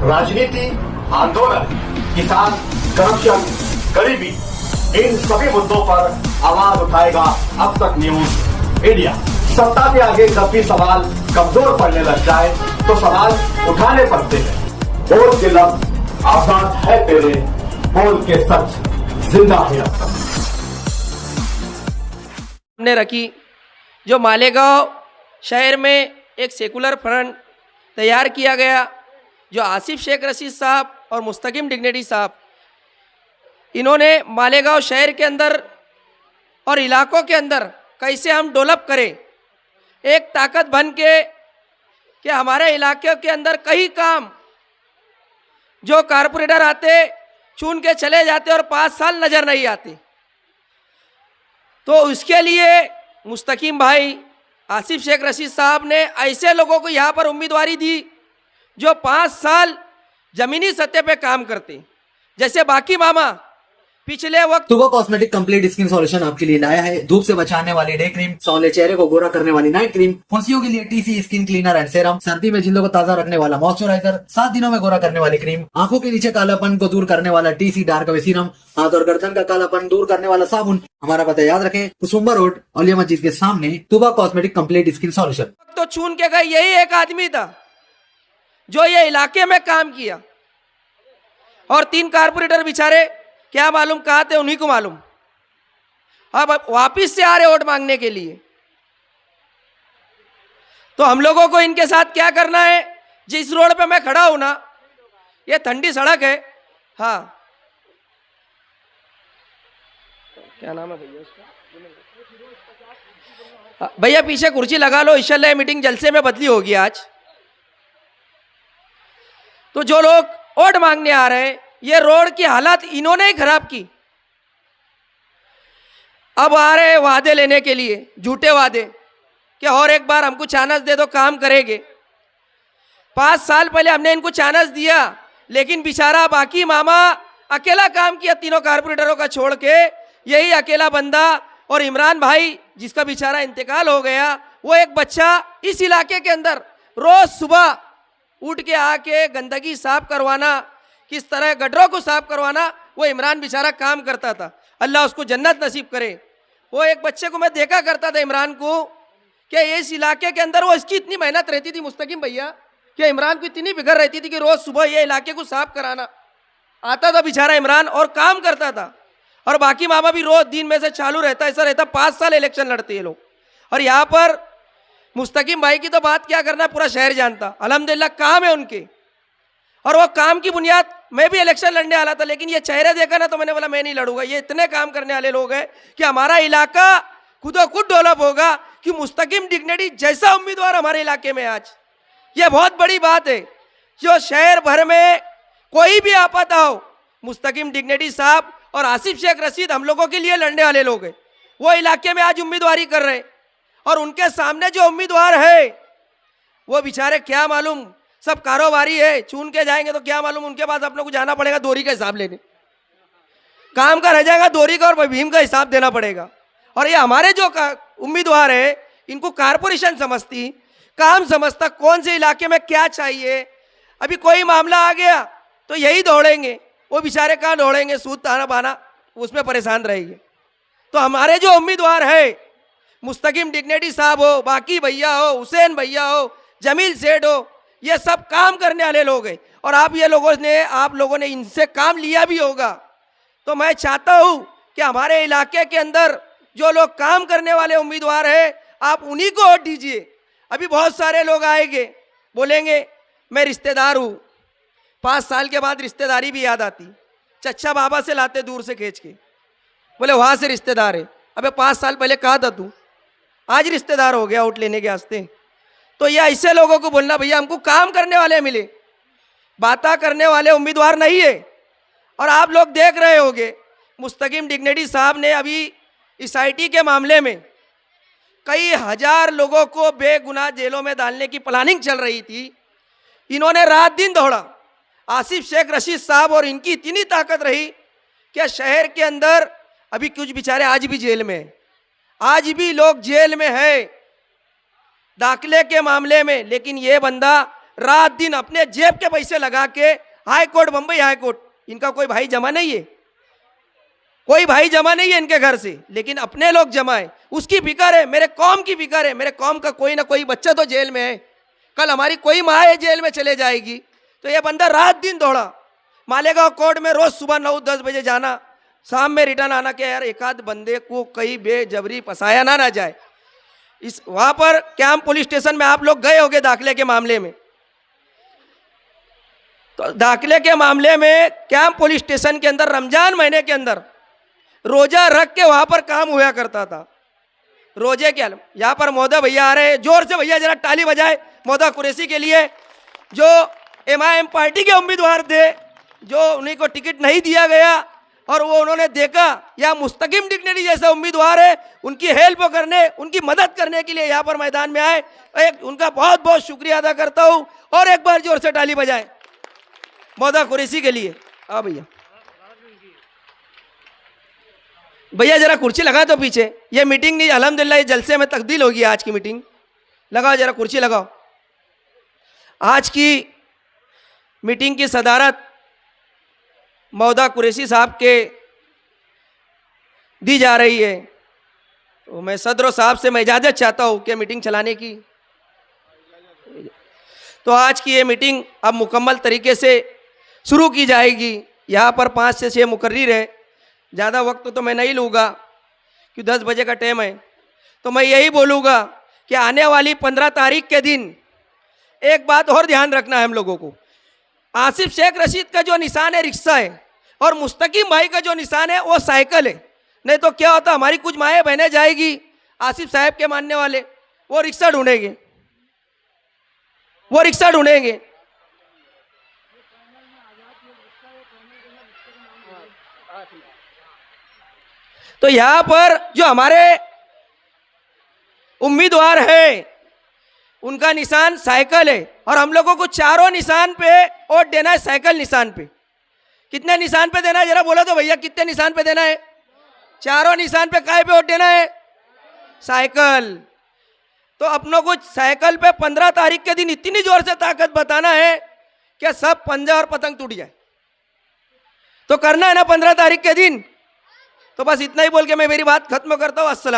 राजनीति, आंदोलन, किसान, करप्शन, गरीबी, इन सभी मुद्दों पर आवाज उठाएगा अब तक न्यूज इंडिया। सत्ता के आगे जब भी सवाल कमजोर पड़ने लग जाए तो सवाल उठाने पड़ते हैं। बोल के लफ्ज आजाद है तेरे, बोल के सच जिंदा है अब तक। हमने रखी जो मालेगांव शहर में एक सेकुलर फ्रंट तैयार किया गया, जो आसिफ शेख रशीद साहब और मुस्तकिम डिग्नेटी साहब, इन्होंने मालेगांव शहर के अंदर और इलाकों के अंदर कैसे हम डेवलप करें, एक ताकत बन के कि हमारे इलाके के अंदर कई काम जो कारपोरेटर आते चुन के चले जाते और 5 साल नज़र नहीं आते, तो उसके लिए मुस्तकिम भाई आसिफ शेख रशीद साहब ने ऐसे लोगों को यहाँ पर उम्मीदवारी दी जो 5 साल ज़मीनी सतह पे काम करते, जैसे बाकी मामा पिछले वक्त। तुबा कॉस्मेटिक कंप्लीट स्किन सॉल्यूशन आपके लिए लाया है। धूप से बचाने वाली डे क्रीम, सौले चेहरे को गोरा करने वाली नाइट क्रीम, फुंसियों के लिए TC skin cleaner and serum, सर्दी में जिल्दों को ताजा रखने वाला मॉइस्चराइजर, 7 दिनों में गोरा करने वाली क्रीम, आंखों के नीचे कालापन को दूर करने वाला टीसी डार्क वे सीरम, हाथ और गर्दन का कालापन दूर करने वाला साबुन। हमारा पता याद रखें, कुसुम्बा रोड, औलिया मस्जिद के सामने, तुबा कॉस्मेटिक कंप्लीट स्किन सॉल्यूशन। तो चुन के गए यही एक आदमी था जो ये इलाके में काम किया, और 3 कारपोरेटर बेचारे क्या मालूम कहाँ थे, उन्हीं को मालूम। अब वापिस से आ रहे वोट मांगने के लिए, तो हम लोगों को इनके साथ क्या करना है। जिस रोड पे मैं खड़ा हूं ना, ये ठंडी सड़क है। हाँ, क्या नाम है भैया उसका? भैया पीछे कुर्सी लगा लो, इंशाल्लाह मीटिंग जलसे में बदली होगी आज। तो जो लोग वोट मांगने आ रहे हैं, ये रोड की हालत इन्होंने ही खराब की। अब आ रहे वादे लेने के लिए, झूठे वादे कि और एक बार हमको चांस दे दो, काम करेंगे। 5 साल पहले हमने इनको चांस दिया, लेकिन बेचारा बाकी मामा अकेला काम किया, तीनों कारपोरेटरों का छोड़ के। यही अकेला बंदा और इमरान भाई जिसका बेचारा इंतकाल हो गया, वो एक बच्चा इस इलाके के अंदर रोज सुबह उठ के आके गंदगी साफ करवाना, किस तरह गटरों को साफ करवाना, वो इमरान बेचारा काम करता था। अल्लाह उसको जन्नत नसीब करे। वो एक बच्चे को मैं देखा करता था, इमरान को, कि इस इलाके के अंदर वो इसकी इतनी मेहनत रहती थी मुस्तकिम भैया, कि इमरान को इतनी फिक्र रहती थी कि रोज सुबह ये इलाके को साफ कराना। आता था बेचारा इमरान और काम करता था, और बाकी मामा भी रोज दिन में से चालू रहता, ऐसा रहता। 5 साल इलेक्शन लड़ते ये लोग। और यहाँ पर मुस्तकिम भाई की तो बात क्या करना, पूरा शहर जानता। अल्हम्दुलिल्लाह काम है उनके, और वो काम की बुनियाद मैं भी इलेक्शन लड़ने वाला था, लेकिन ये चेहरे देखा ना तो मैंने बोला मैं नहीं लड़ूंगा। ये इतने काम करने वाले लोग हैं कि हमारा इलाका खुद खुद डेवलप होगा, कि मुस्तकिम डिग्नेटी जैसा उम्मीदवार हमारे इलाके में आज, ये बहुत बड़ी बात है। जो शहर भर में कोई भी आपदा हो, मुस्तकिम डिग्नेटी साहब और आसिफ शेख रशीद हम लोगों के लिए लड़ने वाले लोग हैं। वो इलाके में आज उम्मीदवारी कर रहे हैं, और उनके सामने जो उम्मीदवार है वो बेचारे क्या मालूम सब कारोबारी है। चुन के जाएंगे तो क्या मालूम उनके पास अपने को जाना पड़ेगा दोरी का हिसाब लेने, काम का रह जाएगा दोरी का और भीम का हिसाब देना पड़ेगा। और ये हमारे जो उम्मीदवार है, इनको कारपोरेशन समझती, काम समझता, कौन से इलाके में क्या चाहिए। अभी कोई मामला आ गया तो यही दौड़ेंगे, वो बेचारे कहाँ दौड़ेंगे, सूद ताना बाना उसमें परेशान रहेंगे। तो हमारे जो उम्मीदवार है, मुस्तकिम डिग्नेटी साहब हो, बाकी भैया हो, हुसैन भैया हो, जमील सेठ हो, ये सब काम करने वाले लोग हैं। और आप लोगों ने इनसे काम लिया भी होगा। तो मैं चाहता हूं कि हमारे इलाके के अंदर जो लोग काम करने वाले उम्मीदवार हैं, आप उन्हीं को वोट दीजिए। अभी बहुत सारे लोग आएंगे, बोलेंगे मैं रिश्तेदार हूं। 5 साल के बाद रिश्तेदारी भी याद आती। चच्चा बाबा से लाते दूर से खींच के, बोले वहां से रिश्तेदार है। अबे 5 साल पहले कहा था तू, आज रिश्तेदार हो गया वोट लेने के वास्ते। तो ये ऐसे लोगों को बोलना, भैया हमको काम करने वाले मिले, बातें करने वाले उम्मीदवार नहीं है। और आप लोग देख रहे होंगे, मुस्तकिम डिग्नेटी साहब ने अभी इस आईटी के मामले में कई हजार लोगों को बेगुनाह जेलों में डालने की प्लानिंग चल रही थी। इन्होंने रात दिन दौड़ा। आसिफ शेख रशीद साहब और इनकी इतनी ताकत रही कि शहर के अंदर अभी कुछ बेचारे आज भी जेल में हैं, आज भी लोग जेल में है दाखिले के मामले में। लेकिन ये बंदा रात दिन अपने जेब के पैसे लगा के high court, Bambai high court, इनका कोई भाई जमा नहीं है, कोई भाई जमा नहीं है इनके घर से, लेकिन अपने लोग जमा है। उसकी फिक्र है, मेरे कौम की फिक्र है, मेरे कौम का कोई ना कोई बच्चा तो जेल में है, कल हमारी कोई माँ है जेल में चले जाएगी। तो ये बंदा रात दिन दौड़ा, मालेगांव कोर्ट में रोज सुबह 9-10 बजे जाना, शाम में रिटर्न आना कि यार एक आध बंदे को कहीं बेजबरी फंसाया ना जाए। इस वहां पर कैंप पुलिस स्टेशन में आप लोग गए होंगे दाखिले के मामले में, तो दाखिले के मामले में कैंप पुलिस स्टेशन के अंदर रमजान महीने के अंदर रोजा रख के वहां पर काम हुआ करता था। रोजे के यहाँ पर मोदा भैया आ रहे हैं, जोर से भैया जरा ताली बजाए मोदा कुरैशी के लिए, जो MIM पार्टी के उम्मीदवार थे, जो उन्हीं को टिकट नहीं दिया गया और वो उन्होंने देखा या मुस्तकिम डिग्निटी जैसा उम्मीदवार है, उनकी हेल्प करने, उनकी मदद करने के लिए यहाँ पर मैदान में आए। एक उनका बहुत बहुत शुक्रिया अदा करता हूँ, और एक बार जोर से ताली बजाएं मोदा कुरैशी के लिए। हाँ भैया, भैया जरा कुर्सी लगा दो पीछे, ये मीटिंग नहीं, अल्हम्दुलिल्लाह ये जलसे में तब्दील होगी आज की मीटिंग। लगाओ जरा कुर्सी लगाओ। आज की मीटिंग की सदारत मौदा कुरैशी साहब के दी जा रही है, तो मैं सदर साहब से मैं इजाज़त चाहता हूँ कि मीटिंग चलाने की। तो आज की ये मीटिंग अब मुकम्मल तरीके से शुरू की जाएगी। यहाँ पर 5 से 6 मुकर्रिर है, ज़्यादा वक्त तो मैं नहीं लूँगा कि 10 बजे का टाइम है। तो मैं यही बोलूँगा कि आने वाली 15 तारीख के दिन एक बात और ध्यान रखना है हम लोगों को। आसिफ शेख रशीद का जो निशान है रिक्शा है, और मुस्तकीम भाई का जो निशान है वो साइकिल है। नहीं तो क्या होता, हमारी कुछ माएँ बहनें जाएगी आसिफ साहब के मानने वाले, वो रिक्शा ढूंढेंगे, वो रिक्शा ढूंढेंगे। तो यहाँ पर जो हमारे उम्मीदवार है उनका निशान साइकिल है, और हम लोगों को चारों निशान पे वोट देना है। साइकिल निशान पे कितने निशान पे देना है जरा बोलो तो भैया, कितने निशान पे देना है? चारों निशान पे काय पे वोट देना है? साइकिल। तो अपनों को साइकिल पे 15 तारीख के दिन इतनी जोर से ताकत बताना है कि सब पंजा और पतंग टूट जाए। तो करना है ना 15 तारीख के दिन। तो बस इतना ही बोल के मैं मेरी बात खत्म करता हूँ। अस्सलाम।